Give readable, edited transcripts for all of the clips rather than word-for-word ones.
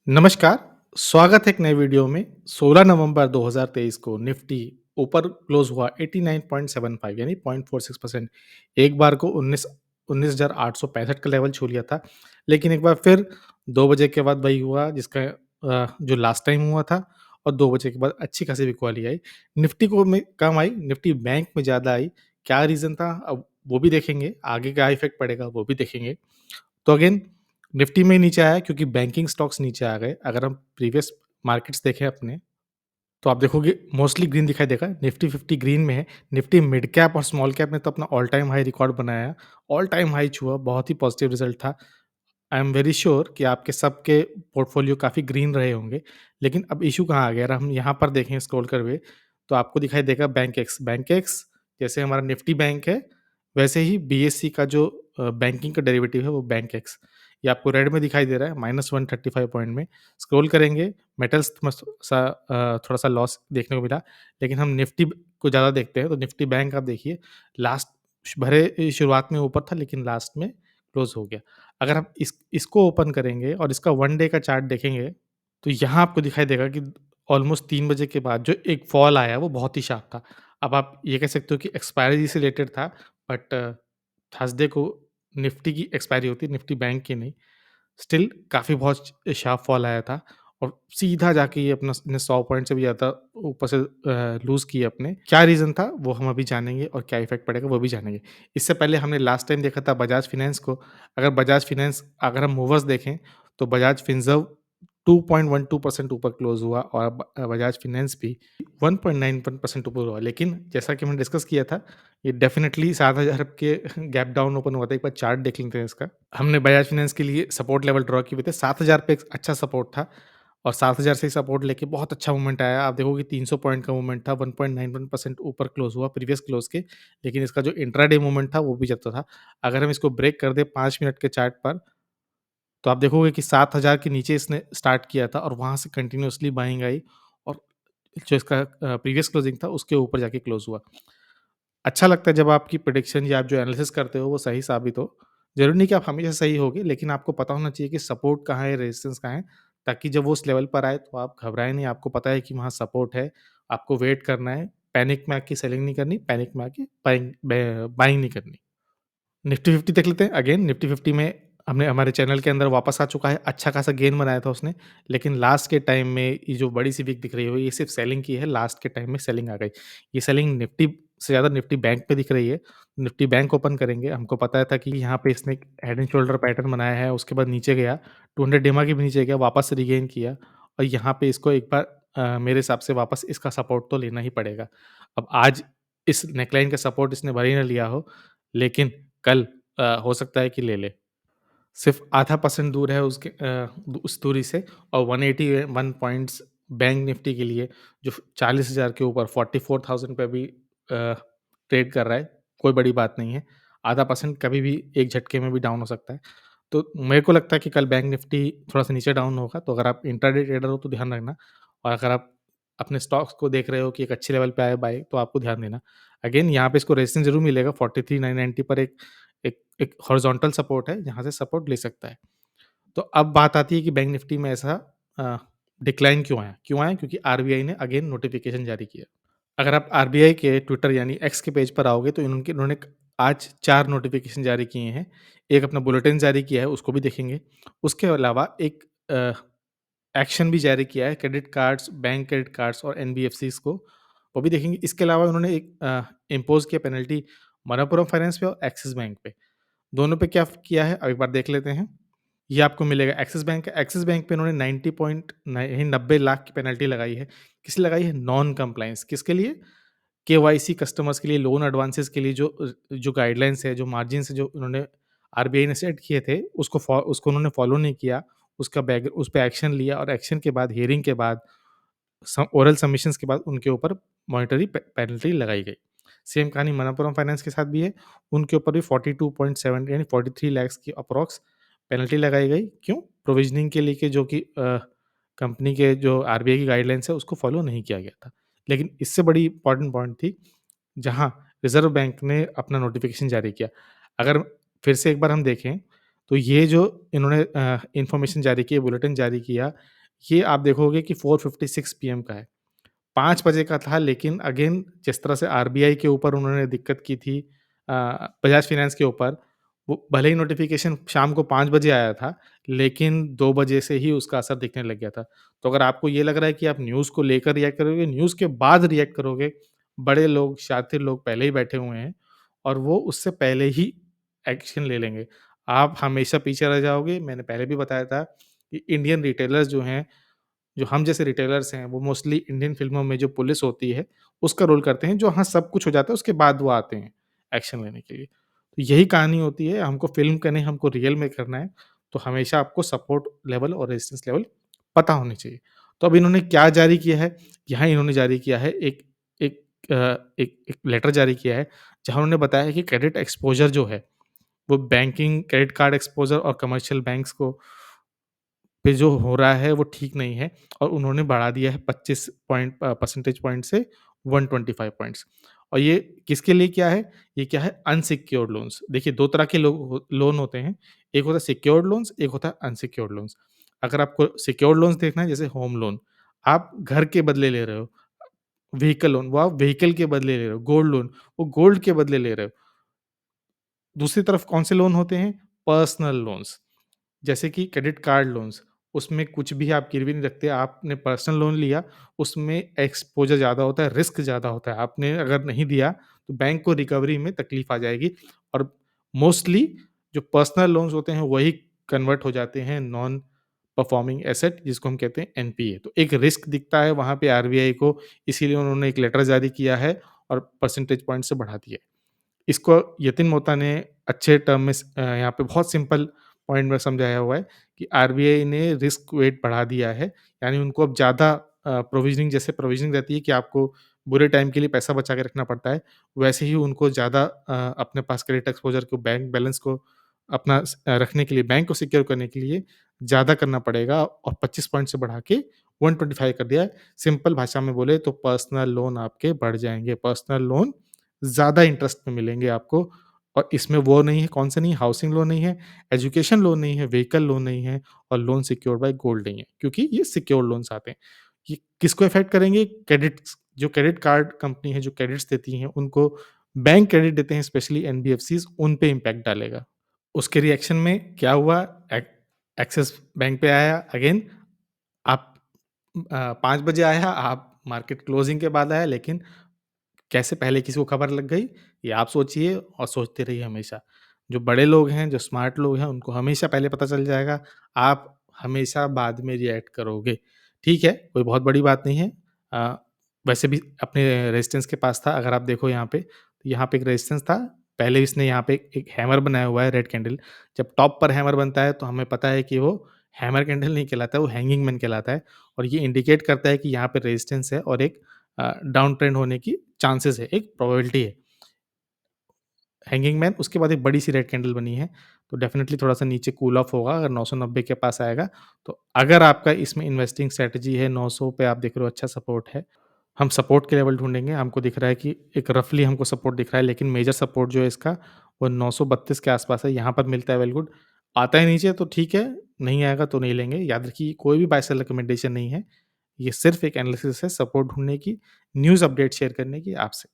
नमस्कार, स्वागत है एक नए वीडियो में। 16 नवंबर 2023 को निफ्टी ऊपर क्लोज़ हुआ 89.75 यानी 0.46%। एक बार को 19,865 का लेवल छू लिया था, लेकिन एक बार फिर 2 बजे के बाद वही हुआ जिसका जो लास्ट टाइम हुआ था और 2 बजे के बाद अच्छी खासी बिकवाली आई। निफ्टी को में कम आई, निफ्टी बैंक में ज़्यादा आई। क्या रीज़न था? अब वो भी देखेंगे, आगे क्या इफ़ेक्ट पड़ेगा वो भी देखेंगे। तो अगेन निफ्टी में नीचे आया क्योंकि बैंकिंग स्टॉक्स नीचे आ गए। अगर हम प्रीवियस मार्केट्स देखें अपने, तो आप देखोगे मोस्टली ग्रीन दिखाई देगा। निफ्टी 50 ग्रीन में है। निफ्टी मिड कैप और स्मॉल कैप ने तो अपना ऑल टाइम हाई रिकॉर्ड बनाया। ऑल टाइम हाई छुआ, बहुत ही पॉजिटिव रिजल्ट था। आई एम वेरी श्योर कि आपके सबके पोर्टफोलियो काफ़ी ग्रीन रहे होंगे। लेकिन अब इश्यू कहाँ आ गया? अगर हम यहाँ पर देखें स्क्रॉल कर हुए, तो आपको दिखाई देगा बैंक एक्स। बैंक एक्स जैसे हमारा निफ्टी बैंक है, वैसे ही बीएसई का जो बैंकिंग का डेरिवेटिव है वो बैंक एक्स। ये आपको रेड में दिखाई दे रहा है -135 पॉइंट में। स्क्रॉल करेंगे, मेटल्स थोड़ा-सा लॉस देखने को मिला। लेकिन हम निफ्टी को ज़्यादा देखते हैं, तो निफ्टी बैंक आप देखिए लास्ट भले शुरुआत में ऊपर था लेकिन लास्ट में क्लोज़ हो गया। अगर आप इसको ओपन करेंगे और इसका 1 डे का चार्ट देखेंगे, तो यहाँ आपको दिखाई देगा कि ऑलमोस्ट 3 बजे के बाद जो एक फॉल आया, वो बहुत ही शार्प था। अब आप ये कह सकते हो कि एक्सपायरी से रिलेटेड था, बट थर्सडे को निफ्टी की एक्सपायरी होती है, निफ्टी बैंक की नहीं। स्टिल काफ़ी बहुत शार्प फॉल आया था और सीधा जाके ये अपना ने 100 पॉइंट से भी ज़्यादा ऊपर से लूज़ किए अपने। क्या रीज़न था वो हम अभी जानेंगे और क्या इफ़ेक्ट पड़ेगा वो भी जानेंगे। इससे पहले हमने लास्ट टाइम देखा था बजाज फाइनेंस को। अगर हम मूवर्स देखें तो बजाज फिनसर्व 2.12% ऊपर क्लोज़ हुआ और बजाज फाइनेंस भी 1.91% ऊपर हुआ। लेकिन जैसा कि हमने डिस्कस किया था, ये डेफ़िनिटली 7,000 के गैप डाउन ओपन हुआ था। एक बार चार्ट देख लेते हैं इसका। हमने बजाज फाइनेंस के लिए सपोर्ट लेवल ड्रॉ किए हुए थे। 7,000 पे एक अच्छा सपोर्ट था और 7,000 से सपोर्ट लेके बहुत अच्छा मूवमेंट आया। आप देखोगे 300 पॉइंट का मूवमेंट था, 1.91% ऊपर क्लोज़ हुआ प्रीवियस क्लोज़ के। लेकिन इसका जो इंट्राडे मूवमेंट था वो भी ज़्यादा था। अगर हम इसको ब्रेक कर दें 5 मिनट के चार्ट पर, तो आप देखोगे कि 7,000 के नीचे इसने स्टार्ट किया था और वहाँ से कंटिन्यूअसली बाइंग आई और जो इसका प्रीवियस क्लोजिंग था उसके ऊपर जाके क्लोज़ हुआ। अच्छा लगता है जब आपकी प्रेडिक्शन या आप जो एनालिसिस करते हो वो सही साबित हो। ज़रूरी नहीं कि आप हमेशा सही होगे, लेकिन आपको पता होना चाहिए कि सपोर्ट कहाँ है, रेजिस्टेंस कहाँ है, ताकि जब वो उस लेवल पर आए तो आप घबराएँ नहीं। आपको पता है कि वहाँ सपोर्ट है, आपको वेट करना है, पैनिक में आके सेलिंग नहीं करनी, पैनिक में आके बाइंग नहीं करनी। निफ्टी 50 देख लेते हैं। अगेन निफ्टी 50 में हमने हमारे चैनल के अंदर वापस आ चुका है। अच्छा खासा गेन बनाया था उसने, लेकिन लास्ट के टाइम में ये जो बड़ी-सी विक दिख रही है, ये सिर्फ़ सेलिंग की है। लास्ट के टाइम में सेलिंग आ गई। ये सेलिंग निफ्टी से ज़्यादा निफ्टी बैंक पे दिख रही है। निफ्टी बैंक ओपन करेंगे, हमको पता था कि यहाँ पे इसने एक हेड एंड शोल्डर पैटर्न बनाया है, उसके बाद नीचे गया, 200 डेमा के भी नीचे गया, वापस रिगेन किया और यहाँ पे इसको एक बार मेरे हिसाब से वापस इसका सपोर्ट तो लेना ही पड़ेगा। अब आज इस नेकलाइन का सपोर्ट इसने भले ही ना लिया हो, लेकिन कल हो सकता है कि ले ले। सिर्फ़ आधा परसेंट दूर है उस दूरी से और 181 पॉइंट्स बैंक निफ्टी के लिए जो 40,000 के ऊपर 44,000 पे भी ट्रेड कर रहा है, कोई बड़ी बात नहीं है। आधा परसेंट कभी भी एक झटके में भी डाउन हो सकता है। तो मेरे को लगता है कि कल बैंक निफ्टी थोड़ा-सा नीचे डाउन होगा, तो अगर आप इंट्राडे ट्रेडर हो तो ध्यान रखना और अगर आप अपने स्टॉक्स को देख रहे हो कि एक अच्छे लेवल पे आए बाय, तो आपको ध्यान देना। अगेन यहाँ पे इसको रेजिस्टेंस ज़रूर मिलेगा 43,990 पर एक एक एक हॉरिज़ॉन्टल सपोर्ट है, जहाँ से सपोर्ट ले सकता है। तो अब बात आती है कि बैंक निफ्टी में ऐसा अ, डिक्लाइन क्यों आया? क्यों आया? क्योंकि आरबीआई ने अगेन नोटिफ़िकेशन जारी किया। अगर आप आरबीआई के ट्विटर यानी एक्स के पेज पर आओगे तो उन्होंने आज 4 नोटिफ़िकेशन जारी किए हैं। एक अपना बुलेटिन जारी किया है, उसको भी देखेंगे। उसके अलावा एक एक्शन भी जारी किया है credit cards, bank credit cards और एनबीएफसीज़ को, वो भी देखेंगे। इसके अलावा उन्होंने एक इम्पोज़ किया पेनल्टी मनप्पुरम फाइनेंस पे और एक्सिस बैंक पे। दोनों पे क्या किया है, अब एक बार देख लेते हैं। ये आपको मिलेगा एक्सिस बैंक पे उन्होंने 90 लाख की पेनल्टी लगाई है। किस लिए लगाई है? Non compliance. किसके लिए? केवाईसी कस्टमर्स के लिए, लोन एडवांसेस के लिए जो गाइडलाइंस है, जो मार्जिन्स है, जो उन्होंने आरबीआई ने सेट किए थे, उसको उन्होंने फॉलो नहीं किया। उस पे एक्शन लिया और एक्शन के बाद हियरिंग के बाद ओरल सबमिशंस के बाद उनके ऊपर मॉनेटरी पेनल्टी लगाई गई। सेम कहानी मनप्पुरम फाइनेंस के साथ भी है। उनके ऊपर भी 42.7 यानी 43 लाख की अप्रॉक्स पेनल्टी लगाई गई। क्यों? प्रोविज़निंग के लिए कि जो कि कंपनी के जो आरबीआई की गाइडलाइंस है उसको फॉलो नहीं किया गया था। लेकिन इससे बड़ी इम्पोर्टेंट पॉइंट थी, जहाँ रिज़र्व बैंक ने अपना नोटिफ़िकेशन जारी किया। अगर फिर से एक बार हम देखें, तो ये जो इन्होंने इन्फॉर्मेशन जारी की है, बुलेटिन जारी किया, ये आप देखोगे कि 4:56 पीएम का है। 5 बजे का था, लेकिन अगेन जिस तरह से आरबीआई के ऊपर उन्होंने दिक्कत की थी, बजाज फाइनेंस के ऊपर, वो भले ही नोटिफ़िकेशन शाम को 5 बजे आया था, लेकिन 2 बजे से ही उसका असर दिखने लग गया था। तो अगर आपको ये लग रहा है कि आप न्यूज़ को लेकर रिएक्ट करोगे, न्यूज़ के बाद रिएक्ट करोगे, बड़े लोग, शातिर लोग पहले ही बैठे हुए हैं और वो उससे पहले ही एक्शन ले लेंगे। आप हमेशा पीछे रह जाओगे। मैंने पहले भी बताया था कि इंडियन रिटेलर्स जो हैं, जो हम जैसे रिटेलर्स हैं, वो मोस्टली इंडियन फ़िल्मों में जो पुलिस होती है, उसका रोल करते हैं, जो हाँ, सब कुछ हो जाता है, उसके बाद वो आते हैं एक्शन लेने के लिए। तो यही कहानी होती है, हमको फ़िल्म का नहीं, हमको रियल में करना है, तो हमेशा आपको सपोर्ट लेवल और रेजिस्टेंस लेवल पता होने चाहिए। तो अब इन्होंने क्या जारी किया है, यहाँ इन्होंने जारी किया है एक एक लेटर जारी किया है, जहाँ उन्होंने बताया है कि क्रेडिट एक्सपोज़र जो है, वो बैंकिंग, क्रेडिट कार्ड एक्सपोज़र और कमर्शियल बैंक्स को पे जो हो रहा है वो ठीक नहीं है और उन्होंने बढ़ा दिया है 25 परसेंटेज पॉइंट से 125 पॉइंट्स। और ये किसके लिए क्या है? ये क्या है? Unsecured loans. देखिए 2 तरह के लोन होते हैं। एक होता है सिक्योर्ड लोन्स, एक होता है अनसिक्योर्ड लोन्स। अगर आपको सिक्योर्ड लोन्स देखना है, जैसे होम लोन, आप घर के बदले ले रहे हो। व्हीकल लोन, वो आप व्हीकल के बदले ले रहे हो। गोल्ड लोन, वो गोल्ड के बदले ले रहे हो। दूसरी तरफ कौन से लोन होते हैं? Personal loans. जैसे कि क्रेडिट कार्ड लोन्स, उसमें कुछ भी आप गिरवी नहीं रखते, आपने पर्सनल लोन लिया, उसमें एक्सपोज़र ज़्यादा होता है, रिस्क ज़्यादा होता है। आपने अगर नहीं दिया, तो बैंक को रिकवरी में तकलीफ़ आ जाएगी और मोस्टली जो पर्सनल लोन्स होते हैं, वही कन्वर्ट हो जाते हैं नॉन परफॉर्मिंग एसेट, जिसको हम कहते हैं एनपीए। तो एक रिस्क दिखता है वहाँ पे आरबीआई को, इसीलिए उन्होंने एक लेटर जारी किया है और परसेंटेज पॉइंट से बढ़ा दिया है। इसको यतिन मोता ने अच्छे टर्म में यहाँ पे बहुत सिंपल पॉइंट में समझाया हुआ है कि आरबीआई ने रिस्क वेट बढ़ा दिया है। यानी उनको अब ज़्यादा प्रोविज़निंग, जैसे प्रोविज़निंग रहती है कि आपको बुरे टाइम के लिए पैसा बचा के रखना पड़ता है, वैसे ही उनको ज़्यादा अपने पास क्रेडिट एक्सपोज़र को, बैंक बैलेंस को अपना रखने के लिए, बैंक को सिक्योर करने के लिए ज़्यादा करना पड़ेगा और 25 पॉइंट से बढ़ा के 125 कर दिया है। सिंपल भाषा में बोले तो पर्सनल लोन आपके बढ़ जाएँगे। पर्सनल लोन ज़्यादा इंटरेस्ट में मिलेंगे आपको और इसमें वो नहीं है, कौन-सा नहीं है, हाउसिंग लोन नहीं है, एजुकेशन लोन नहीं है, व्हीकल लोन नहीं है और लोन सिक्योर्ड बाय गोल्ड नहीं है, क्योंकि ये सिक्योर्ड लोन्स आते हैं। ये किसको अफ़ेक्ट करेंगे? क्रेडिट्स, जो क्रेडिट कार्ड कंपनी है, जो क्रेडिट्स देती हैं, उनको बैंक क्रेडिट देते हैं, स्पेशली एनबीएफसीज़, उन पे इम्पैक्ट डालेगा। उसके रिएक्शन में क्या हुआ? एक्सिस बैंक पे आया अगेन, आप 5 बजे आया, आप मार्केट क्लोजिंग के बाद आया, लेकिन कैसे पहले किसी को खबर लग गई, ये आप सोचिए और सोचते रहिए हमेशा। जो बड़े लोग हैं, जो स्मार्ट लोग हैं, उनको हमेशा पहले पता चल जाएगा, आप हमेशा बाद में रिएक्ट करोगे। ठीक है, कोई बहुत बड़ी बात नहीं है। अ, वैसे भी अपने रेजिस्टेंस के पास था, अगर आप देखो यहाँ पे एक रेजिस्टेंस था, पहले इसने यहाँ पे एक हैमर बनाया हुआ है, रेड कैंडल। जब टॉप पर हैमर बनता है, तो हमें पता है कि वो हैमर कैंडल नहीं कहलाता है, वो हैंगिंग मैन कहलाता है और ये इंडिकेट करता है कि यहाँ पे रेजिस्टेंस है और एक डाउन ट्रेंड होने की चांसेस है, एक प्रोबेबिलिटी है। हैंगिंग मैन, उसके बाद एक बड़ी-सी रेड कैंडल बनी है, तो डेफ़िनिटली थोड़ा-सा नीचे कूल ऑफ होगा अगर 990 के पास आएगा। तो अगर आपका इसमें इन्वेस्टिंग स्ट्रैटेजी है, 900 पे आप देख रहे हो अच्छा सपोर्ट है। हम सपोर्ट के लेवल ढूँढेंगे, हमको दिख रहा है कि एक रफली हमको सपोर्ट दिख रहा है, लेकिन मेजर सपोर्ट जो है इसका, वो 932 के आस-पास है, यहाँ पर मिलता है वेल गुड। आता है नीचे तो ठीक है, नहीं आएगा तो नहीं लेंगे। याद रखिए कोई भी बाय सेल रिकमेंडेशन नहीं है, ये सिर्फ़ एक एनालिसिस है सपोर्ट ढूँढने की, न्यूज़ अपडेट शेयर करने की आपसे।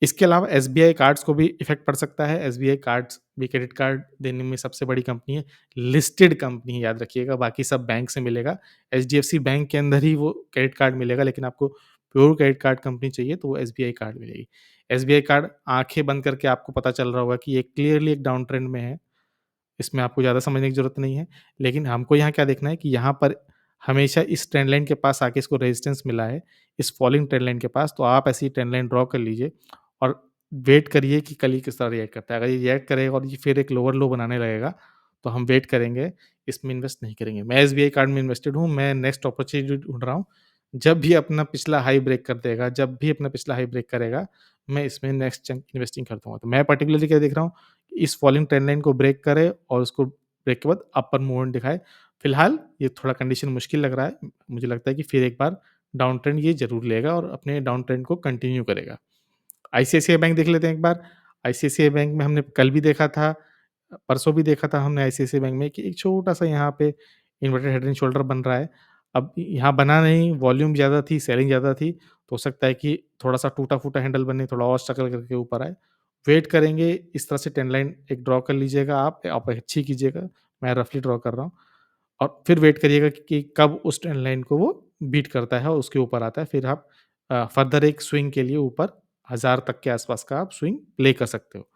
इसके अलावा एसबीआई कार्ड्स को भी इफ़ेक्ट पड़ सकता है। एसबीआई कार्ड्स भी क्रेडिट कार्ड देने में सबसे बड़ी कंपनी है, लिस्टेड कंपनी है, याद रखिएगा, बाकी सब बैंक से मिलेगा। एचडीएफसी बैंक के अंदर ही वो क्रेडिट कार्ड मिलेगा, लेकिन आपको प्योर क्रेडिट कार्ड कंपनी चाहिए तो वो एसबीआई कार्ड मिलेगी। एसबीआई कार्ड आँखें बंद करके आपको पता चल रहा होगा कि ये क्लियरली एक डाउन ट्रेंड में है। इसमें आपको ज़्यादा समझने की ज़रूरत नहीं है। लेकिन हमको यहाँ क्या देखना है कि यहाँ पर हमेशा इस ट्रेंड लाइन के पास आके इसको रेजिस्टेंस मिला है, इस फॉलिंग ट्रेंड लाइन के पास, तो आप ऐसी ट्रेंड लाइन ड्रॉ कर लीजिए और वेट करिए कि कल ये किस तरह रिएक्ट करता है। अगर ये रिएक्ट करेगा और ये फिर एक लोअर लो बनाने लगेगा, तो हम वेट करेंगे, इसमें इन्वेस्ट नहीं करेंगे। मैं एसबीआई कार्ड में इन्वेस्टेड हूँ, मैं नेक्स्ट अपॉर्च्युनिटी ढूँढ रहा हूँ। जब भी अपना पिछला हाई ब्रेक कर देगा, जब भी अपना पिछला हाई ब्रेक करेगा, मैं इसमें नेक्स्ट चंक इन्वेस्टिंग कर दूँगा। तो मैं पार्टिकुलरली क्या देख रहा हूँ, इस फॉलिंग ट्रेंड लाइन को ब्रेक करे और उसको ब्रेक के बाद अपर मूवमेंट दिखाए। फिलहाल ये थोड़ा कंडीशन मुश्किल लग रहा है। मुझे लगता है कि फिर एक बार डाउन ट्रेंड ये ज़रूर लेगा और अपने डाउन ट्रेंड को कंटिन्यू करेगा। आईसीआईसीआई बैंक देख लेते हैं एक बार। आईसीआईसीआई बैंक में हमने कल भी देखा था, परसों भी देखा था हमने आईसीआईसीआई बैंक में कि एक छोटा-सा यहाँ पे इन्वर्टेड हेड एंड शोल्डर बन रहा है। अब यहाँ बना नहीं, वॉल्यूम ज़्यादा थी, सेलिंग ज़्यादा थी, तो हो सकता है कि थोड़ा-सा टूटा-फूटा हैंडल बने, थोड़ा और स्ट्रगल करके ऊपर आए। वेट करेंगे, इस तरह से ट्रेंड लाइन एक ड्रॉ कर लीजिएगा आप अच्छी कीजिएगा, मैं रफली ड्रॉ कर रहा हूँ और फिर वेट करिएगा कि कब उस ट्रेंड लाइन को वो बीट करता है और उसके ऊपर आता है, फिर आप फर्दर एक स्विंग के लिए ऊपर 1000 तक के आसपास का आप स्विंग प्ले कर सकते हो।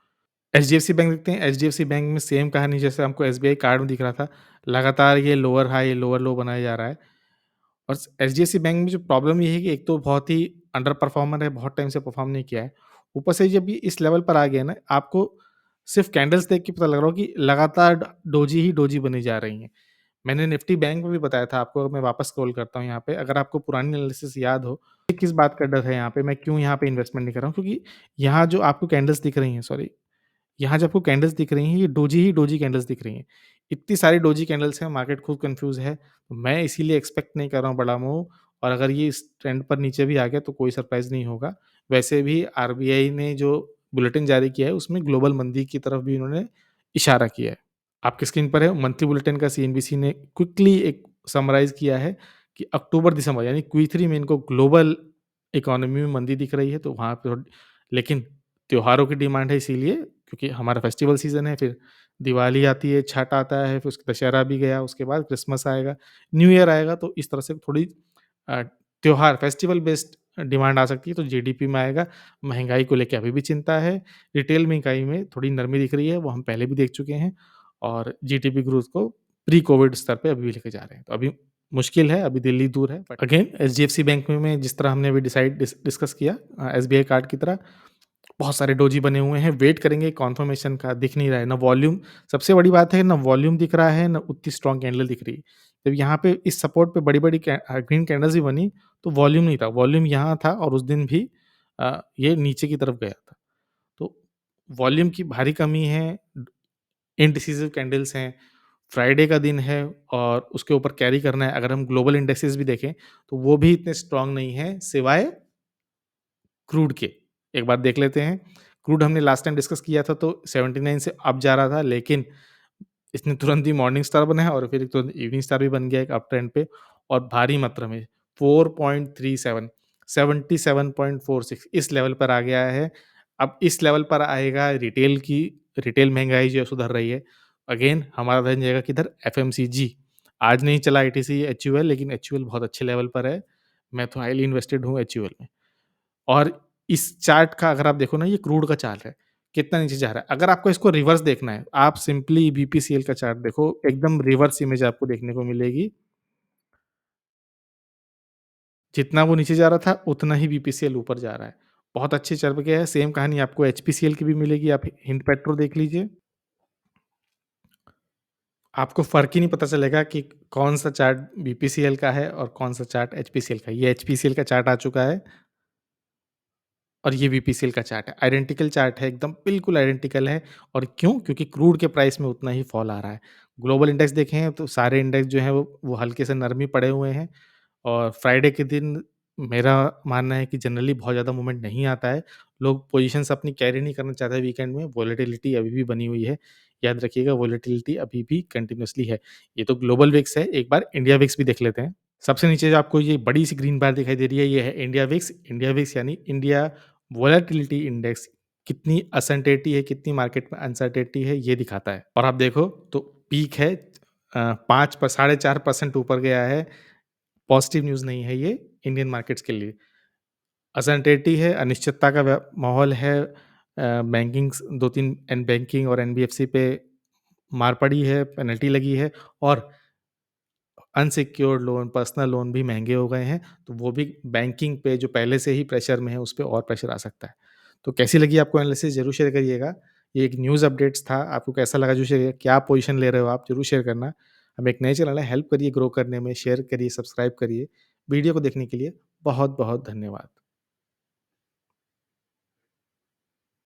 एचडीएफसी बैंक देखते हैं, एचडीएफसी बैंक में सेम कहानी जैसे हमको एसबीआई कार्ड में दिख रहा था, लगातार ये लोअर हाई, लोअर लो बनाया जा रहा है और एचडीएफसी बैंक में जो प्रॉब्लम ये है कि एक तो बहुत ही अंडर परफॉर्मर है, बहुत टाइम से परफॉर्म नहीं किया है। ऊपर से जब ये इस लेवल पर आ गया ना, आपको सिर्फ कैंडल्स देख के पता लग रहा हो कि लगातार डोजी ही डोजी बनी जा रही हैं। मैंने निफ्टी बैंक में भी बताया था आपको, मैं वापस स्क्रॉल करता हूँ यहाँ पे, अगर आपको पुरानी एनालिसिस याद हो, कि किस बात का डर है यहाँ पे, मैं क्यों यहाँ पे इन्वेस्टमेंट नहीं कर रहा हूँ, क्योंकि यहाँ जो आपको कैंडल्स दिख रही हैं, सॉरी, यहाँ जो आपको कैंडल्स दिख रही हैं, ये डोजी ही डोजी कैंडल्स दिख रही हैं। इतनी सारी डोजी कैंडल्स हैं, मार्केट खुद कन्फ्यूज़ है। मैं इसीलिए एक्सपेक्ट नहीं कर रहा हूँ बड़ा मूव और अगर ये इस ट्रेंड पर नीचे भी आ गया तो कोई सरप्राइज़ नहीं होगा। वैसे भी आरबीआई ने जो बुलेटिन जारी किया है, उसमें ग्लोबल मंदी की तरफ भी उन्होंने इशारा किया है। आपकी स्क्रीन पर है मंथली बुलेटिन का सीएनबीसी ने क्विकली एक समराइज़ किया है कि अक्टूबर-दिसंबर यानी Q3 में इनको ग्लोबल इकोनॉमी में मंदी दिख रही है, तो वहाँ पे लेकिन त्योहारों की डिमांड है इसीलिए क्योंकि हमारा फेस्टिवल सीज़न है, फिर दिवाली आती है, छठ आता है, फिर उसके दशहरा भी गया, उसके बाद क्रिसमस आएगा, न्यू ईयर आएगा, तो इस तरह से थोड़ी अ, त्योहार फेस्टिवल बेस्ड डिमांड आ सकती है, तो जीडीपी में आएगा। महँगाई को लेके अभी भी चिंता है, रिटेल महँगाई में थोड़ी नरमी दिख रही है, वो हम पहले भी देख चुके हैं और जीडीपी ग्रोथ को प्री कोविड स्तर पे अभी भी लेके जा रहे हैं। तो अभी मुश्किल है, अभी दिल्ली दूर है, बट अगेन एचडीएफसी बैंक में जिस तरह हमने अभी डिस्कस किया एसबीआई कार्ड की तरह बहुत सारे डोजी बने हुए हैं, वेट करेंगे कन्फर्मेशन का, दिख नहीं रहा है, ना वॉल्यूम सबसे बड़ी बात है ना वॉल्यूम दिख रहा है, ना उतनी स्ट्रॉन्ग कैंडल दिख रही है। जब यहाँ पे इस सपोर्ट पे बड़ी-बड़ी ग्रीन कैंडल्स भी बनी, तो वॉल्यूम नहीं था, वॉल्यूम यहाँ था और उस दिन भी ये नीचे की तरफ गया था। तो वॉल्यूम की भारी कमी है, इनडिसिसिव कैंडल्स हैं, फ्राइडे का दिन है और उसके ऊपर कैरी करना है। अगर हम ग्लोबल इंडेक्सेस भी देखें, तो वो भी इतने स्ट्रॉन्ग नहीं हैं, सिवाय क्रूड के। एक बार देख लेते हैं, क्रूड हमने लास्ट टाइम डिस्कस किया था तो 79 से अप जा रहा था, लेकिन इसने तुरंत ही मॉर्निंग स्टार बनाया और फिर तुरंत इवनिंग स्टार भी बन गया एक अप ट्रेंड पे और भारी मात्रा में 4.37 77.46 इस लेवल पर आ गया है। अब इस लेवल पर आएगा रिटेल महँगाई जो है सुधर रही है। अगेन हमारा ध्यान जाएगा किधर एफएमसीजी। आज नहीं चला आईटीसी एचयूएल लेकिन एचयूएल बहुत अच्छे लेवल पर है। मैं तो हाइली इन्वेस्टेड हूँ एचयूएल में। और इस चार्ट का अगर आप देखो ना ये क्रूड का चार्ट है, कितना नीचे जा रहा है। अगर आपको इसको रिवर्स देखना है, आप सिंपली बीपीसीएल का चार्ट देखो, एकदम रिवर्स इमेज आपको देखने को मिलेगी। जितना वो नीचे जा रहा था, उतना ही बीपीसीएल ऊपर जा रहा है। बहुत अच्छे चल गया है, सेम कहानी आपको एचपीसीएल की भी मिलेगी, आप हिंद पेट्रो देख लीजिए। आपको फ़र्क ही नहीं पता चलेगा कि कौन-सा चार्ट बीपीसीएल का है और कौन-सा चार्ट एचपीसीएल का है। ये एचपीसीएल का चार्ट आ चुका है और ये बीपीसीएल का चार्ट है। आइडेंटिकल चार्ट है, एकदम बिल्कुल आइडेंटिकल है और क्यों? क्योंकि क्रूड के प्राइस में उतना ही फॉल आ रहा है। ग्लोबल इंडेक्स देखें तो सारे इंडेक्स जो हैं वो हल्के से नरमी पड़े हुए हैं और फ्राइडे के दिन मेरा मानना है कि जनरली बहुत ज़्यादा मूवमेंट नहीं आता है। लोग पोज़ीशंस अपनी कैरी नहीं करना चाहते वीकेंड में, वोलेटिलिटी अभी भी बनी हुई है। याद रखिएगा वोलेटिलिटी अभी भी कंटीन्यूअसली है। ये तो ग्लोबल विक्स है, एक बार इंडिया विक्स भी देख लेते हैं। सबसे नीचे जो आपको ये बड़ी सी ग्रीन बार दिखाई दे रही है, ये है इंडिया विक्स यानी इंडिया वोलेटिलिटी इंडेक्स कितनी अनसर्टेनिटी है, कितनी मार्केट में अनसर्टेनिटी है, ये दिखाता है। और आप देखो तो पीक है 5 प 4.5% ऊपर गया है। पॉजिटिव न्यूज़ नहीं है ये इंडियन मार्केट्स के लिए। अनसर्टेनिटी है, अनिश्चितता का माहौल है। बैंकिंग्स 2-3 बैंकिंग और एनबीएफसी पे मार पड़ी है, पेनल्टी लगी है और अनसिक्योर्ड लोन, पर्सनल लोन भी महँगे हो गए हैं, तो वो भी बैंकिंग पे जो पहले से ही प्रेशर में है, उस पे और प्रेशर आ सकता है। तो कैसी लगी आपको एनालिसिस ज़रूर शेयर करिएगा। ये एक न्यूज़ अपडेट्स था, आपको कैसा लगा ज़रूर शेयर करिए। क्या पोज़ीशन ले रहे हो आप, ज़रूर शेयर करना। हम एक नए चैनल है, हेल्प करिए ग्रो करने में, शेयर करिए, सब्सक्राइब करिए। वीडियो को देखने के लिए बहुत-बहुत धन्यवाद।